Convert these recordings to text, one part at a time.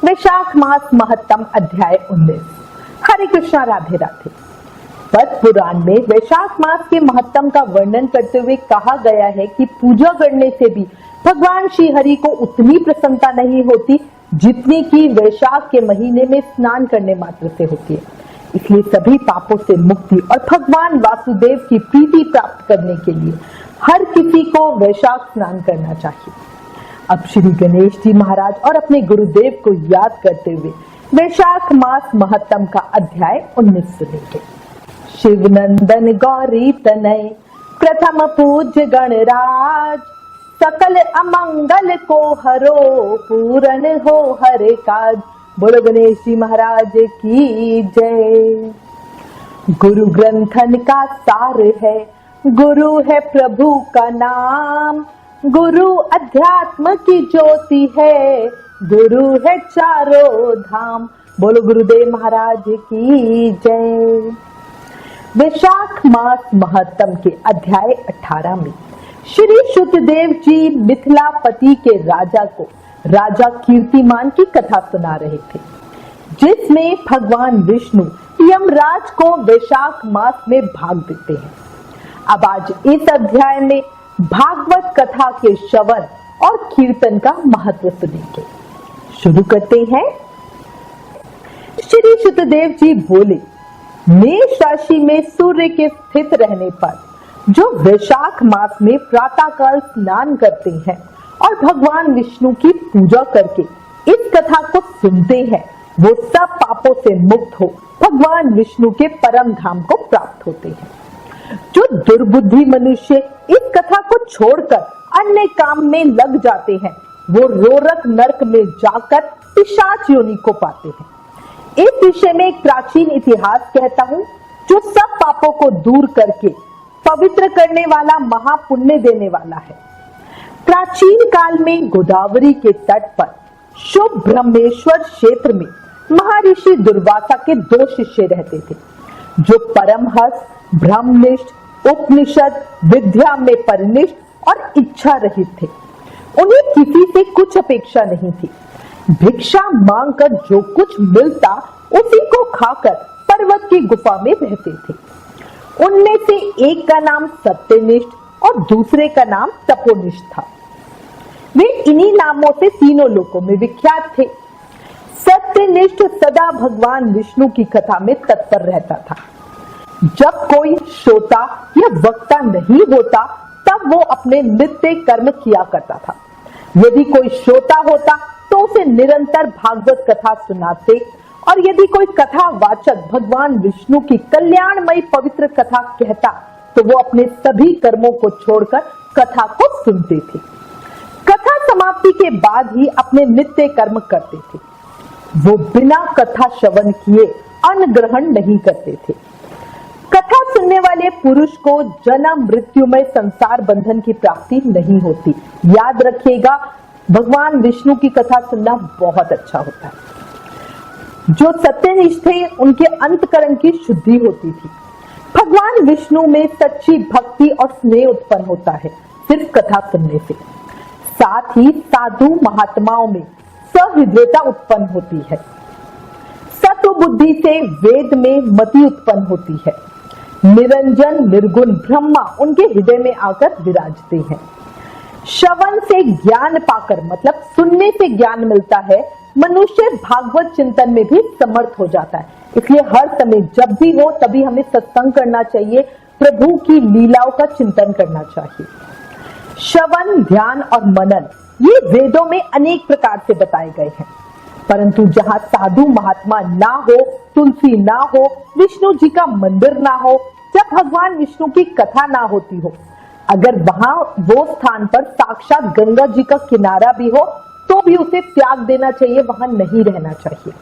वैशाख मास महत्तम अध्याय 19। हरे कृष्णा, राधे राधे। पद्म पुराण में वैशाख मास के महत्तम का वर्णन करते हुए कहा गया है कि पूजा करने से भी भगवान श्री हरि को उतनी प्रसन्नता नहीं होती जितनी कि वैशाख के महीने में स्नान करने मात्र से होती है। इसलिए सभी पापों से मुक्ति और भगवान वासुदेव की प्रीति प्राप्त करने के लिए हर किसी को वैशाख स्नान करना चाहिए। अब श्री गणेश जी महाराज और अपने गुरुदेव को याद करते हुए वैशाख मास महत्तम का अध्याय 19 सुनेंगे। शिव नंदन गौरी तनय प्रथम पूज्य गणराज, सकल अमंगल को हरो पूरन हो हरे काज। बोलो गणेश जी महाराज की जय। गुरु ग्रंथन का सार है, गुरु है प्रभु का नाम, गुरु अध्यात्म की ज्योति है, गुरु है चारों धाम। बोलो गुरुदेव महाराज की जय। वैशाख मास महत्तम के अध्याय 18 में श्री शुद्धदेव जी मिथिलापति के राजा को राजा कीर्तिमान की कथा सुना रहे थे, जिसमें भगवान विष्णु यमराज को वैशाख मास में भाग देते हैं। अब आज इस अध्याय में भागवत कथा के श्रवण और कीर्तन का महत्व सुनेंगे। शुरू करते हैं। श्री शुद्धदेव जी बोले, मेष राशि में सूर्य के स्थित रहने पर जो वैशाख मास में प्रातःकाल स्नान करते हैं और भगवान विष्णु की पूजा करके इस कथा को सुनते हैं, वो सब पापों से मुक्त हो भगवान विष्णु के परम धाम को प्राप्त होते हैं। जो दुर्बुद्धि मनुष्य इस कथा को छोड़कर अन्य काम में लग जाते हैं, वो रोरक नरक में जाकर पिशाच योनि को पाते हैं। इस विषय में एक प्राचीन इतिहास कहता हूँ, जो सब पापों को दूर करके पवित्र करने वाला महापुण्य देने वाला है। प्राचीन काल में गोदावरी के तट पर शुभ ब्रह्मेश्वर क्षेत्र में महर्षि दुर्वासा के 2 शिष्य रहते थे, जो परमहंस, ब्रह्मनिष्ठ, उपनिषद विद्या में परिनिष्ठ और इच्छा रहित थे। उन्हें किसी से कुछ अपेक्षा नहीं थी। भिक्षा मांगकर जो कुछ मिलता उसी को खाकर पर्वत की गुफा में रहते थे। उनमें से एक का नाम सत्यनिष्ठ और दूसरे का नाम तपोनिष्ठ था। वे इन्हीं नामों से तीनों लोकों में विख्यात थे। सत्यनिष्ठ सदा भगवान विष्णु की कथा में तत्पर रहता था। जब कोई श्रोता या वक्ता नहीं होता, तब वो अपने नित्य कर्म किया करता था। यदि कोई श्रोता होता तो उसे निरंतर भागवत कथा सुनाते, और यदि कोई कथा वाचक भगवान विष्णु की कल्याणमयी पवित्र कथा कहता, तो वो अपने सभी कर्मों को छोड़कर कथा को सुनते थे। कथा समाप्ति के बाद ही अपने नित्य कर्म करते थे। वो बिना कथा श्रवण किए अन्न ग्रहण नहीं करते थे। कथा सुनने वाले पुरुष को जन्म मृत्युमय संसार बंधन की प्राप्ति नहीं होती। याद रखिएगा, भगवान विष्णु की कथा सुनना बहुत अच्छा होता है। जो सत्यनिष्ठ थे, उनके अंतकरण की शुद्धि होती थी। भगवान विष्णु में सच्ची भक्ति और स्नेह उत्पन्न होता है सिर्फ कथा सुनने से। साथ ही साधु महात्माओं में सहृदयता उत्पन्न होती है। सत्व बुद्धि से वेद में मति उत्पन्न होती है। निरंजन निर्गुण ब्रह्मा उनके हृदय में आकर विराजते हैं। श्रवण से ज्ञान पाकर, मतलब सुनने से ज्ञान मिलता है, मनुष्य भागवत चिंतन में भी समर्थ हो जाता है। इसलिए हर समय जब भी हो तभी हमें सत्संग करना चाहिए, प्रभु की लीलाओं का चिंतन करना चाहिए। श्रवण, ध्यान और मनन ये वेदों में अनेक प्रकार से बताए गए हैं, परंतु जहाँ साधु महात्मा ना हो, तुलसी ना हो, विष्णु जी का मंदिर ना हो, जब भगवान विष्णु की कथा ना होती हो, अगर वहां वो स्थान पर साक्षात गंगा जी का किनारा भी हो, तो भी उसे त्याग देना चाहिए, वहां नहीं रहना चाहिए।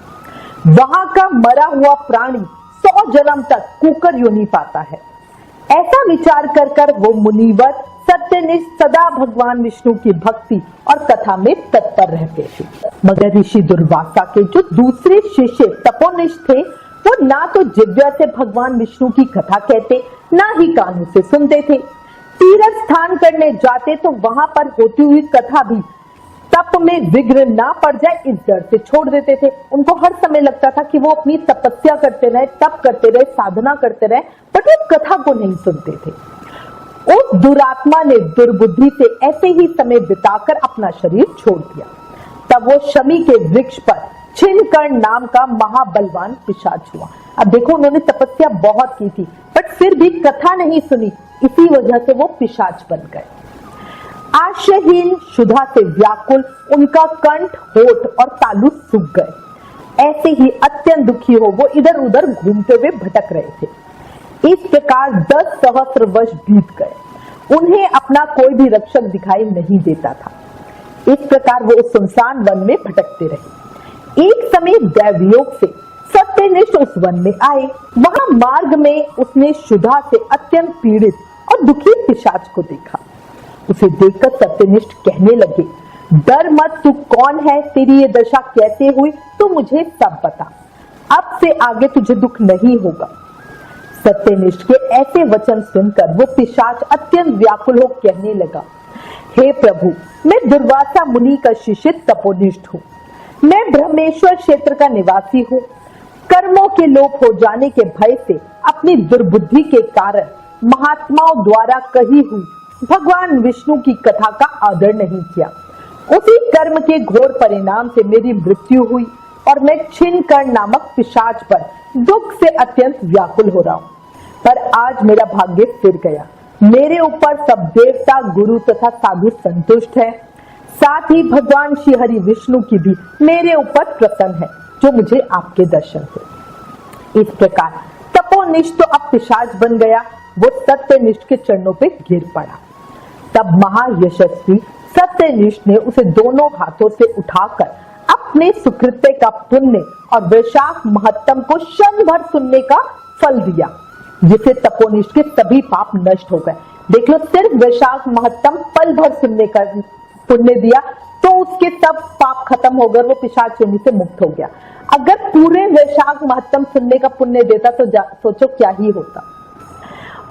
वहां का मरा हुआ प्राणी 100 जन्म तक कुकर योनि पाता है। ऐसा विचार कर वो मुनिवर सत्यनिष्ठ सदा भगवान विष्णु की भक्ति और कथा में तत्पर रहते थे। मगर ऋषि दुर्वासा के जो दूसरे शिष्य तपोनिष्ठ थे, वो ना तो जिह्वा से भगवान विष्णु की कथा कहते, ना ही कानों से सुनते थे। तीर्थ स्थान करने जाते तो वहां पर होती हुई कथा भी तप में विघ्न ना पड़ जाए इस डर से छोड़ देते थे। उनको हर समय लगता था कि वो अपनी तपस्या करते रहे, तप करते रहे, साधना करते रहे, बट वो कथा को नहीं सुनते थे। उस दुरात्मा ने दुर्बुद्धि से ऐसे ही समय बिताकर अपना शरीर छोड़ दिया। तब वो शमी के वृक्ष पर छिनकर्ण नाम का महाबलवान पिशाच हुआ। अब देखो, उन्होंने तपस्या बहुत की थी, बट फिर भी कथा नहीं सुनी, इसी वजह से वो पिशाच बन गए। आशयहीन क्षुधा से व्याकुल उनका कंठ, होठ और तालु सूख गए। ऐसे ही अत्यंत दुखी हो वो इधर उधर घूमते हुए भटक रहे थे। इस प्रकार 10 सहस्त्र वर्ष बीत गए। उन्हें अपना कोई भी रक्षक दिखाई नहीं देता था। इस प्रकार वो उस सुनसान वन में भटकते रहे। एक समय दैवयोग से सत्यनिष्ठ उस वन में आए। वहां मार्ग में उसने क्षुधा से अत्यंत पीड़ित और दुखी पिशाच को देखा। उसे देखकर सत्यनिष्ठ कहने लगे, डर मत, तू कौन है, तेरी ये दशा कैसे हुई, तू मुझे सब बता। अब से आगे तुझे दुख नहीं होगा। सत्यनिष्ठ के ऐसे वचन सुनकर वो पिशाच अत्यंत व्याकुल हो कहने लगा, हे प्रभु, मैं दुर्वासा मुनि का शिष्य तपोनिष्ठ हूँ। मैं ब्रह्मेश्वर क्षेत्र का निवासी हूँ। कर्मों के लोप हो जाने के भय से अपनी दुर्बुद्धि के कारण महात्माओं द्वारा कही हुई भगवान विष्णु की कथा का आदर नहीं किया। उसी कर्म के घोर परिणाम से मेरी मृत्यु हुई और मैं छिनकर्ण नामक पिशाच पर दुख से अत्यंत व्याकुल हो रहा हूँ। पर आज मेरा भाग्य फिर गया। मेरे ऊपर सब देवता, गुरु तथा साधु संतुष्ट है। साथ ही भगवान श्री हरि विष्णु की भी मेरे ऊपर प्रसन्न है, जो मुझे आपके दर्शन हुए। इस प्रकार तपोनिष्ठ तो अब पिशाच बन गया। वो सत्यनिष्ठ के चरणों पे गिर पड़ा। तब महायशस्वी सत्यनिष्ठ ने उसे दोनों हाथों से उठाकर अपने सुकृत्य का पुण्य और वैशाख महत्तम को क्षण भर सुनने का फल दिया, जिससे तपोनिष्ठ के सभी पाप नष्ट हो गए। देख लो, सिर्फ वैशाख महत्तम पल भर सुनने का पुण्य दिया तो उसके सब पाप खत्म हो गए, वो पिशाच योनि से मुक्त हो गया। अगर पूरे वैशाख महत्तम सुनने का पुण्य देता तो सोचो क्या ही होता।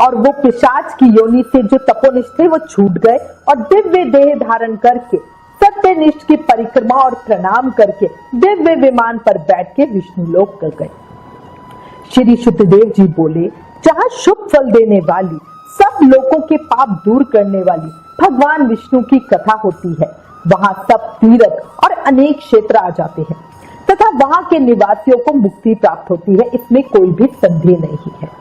और वो पिशाच की योनि से जो तपोनिष्ठ थे वो छूट गए और दिव्य देह धारण करके सत्यनिष्ठ की परिक्रमा और प्रणाम करके दिव्य विमान पर बैठ के विष्णु लोक गए। श्री शुद्धदेव जी बोले, जहाँ शुभ फल देने वाली, सब लोगों के पाप दूर करने वाली भगवान विष्णु की कथा होती है, वहां सब तीर्थ और अनेक क्षेत्र आ जाते हैं तथा वहां के निवासियों को मुक्ति प्राप्त होती है, इसमें कोई भी संदेह नहीं है।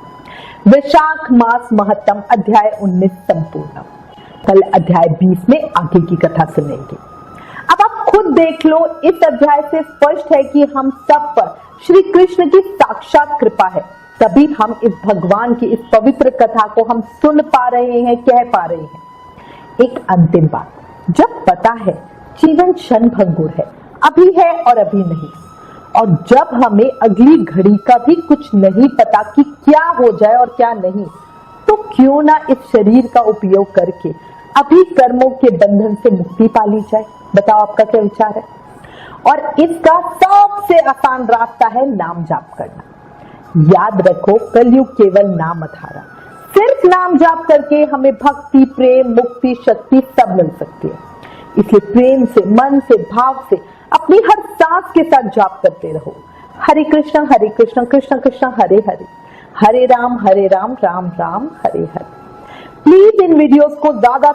वैशाख मास महत्तम अध्याय 19 संपूर्ण। कल अध्याय 20 में आगे की कथा सुनेंगे। अब आप खुद देख लो, इस अध्याय से स्पष्ट है कि हम सब पर श्री कृष्ण की साक्षात कृपा है, तभी हम इस भगवान की इस पवित्र कथा को हम सुन पा रहे हैं, कह पा रहे हैं। एक अंतिम बात, जब पता है जीवन क्षण भंगुर है, अभी है और अभी नहीं, और जब हमें अगली घड़ी का भी कुछ नहीं पता कि क्या हो जाए और क्या नहीं, तो क्यों ना इस शरीर का उपयोग करके अभी कर्मों के बंधन से मुक्ति पा ली जाए। बताओ आपका क्या विचार है। और इसका सबसे आसान रास्ता है नाम जाप करना। याद रखो, कलयुग केवल नाम आधारा। सिर्फ नाम जाप करके हमें भक्ति, प्रेम, मुक्ति, शक्ति सब मिल सकती है। इसलिए प्रेम से, मन से, भाव से अपनी हर सांस के साथ जाप करते रहो। हरे कृष्ण कृष्ण कृष्ण हरे हरे, हरे Ram Ram Ram Hare Hare. Please in videos को ज्यादा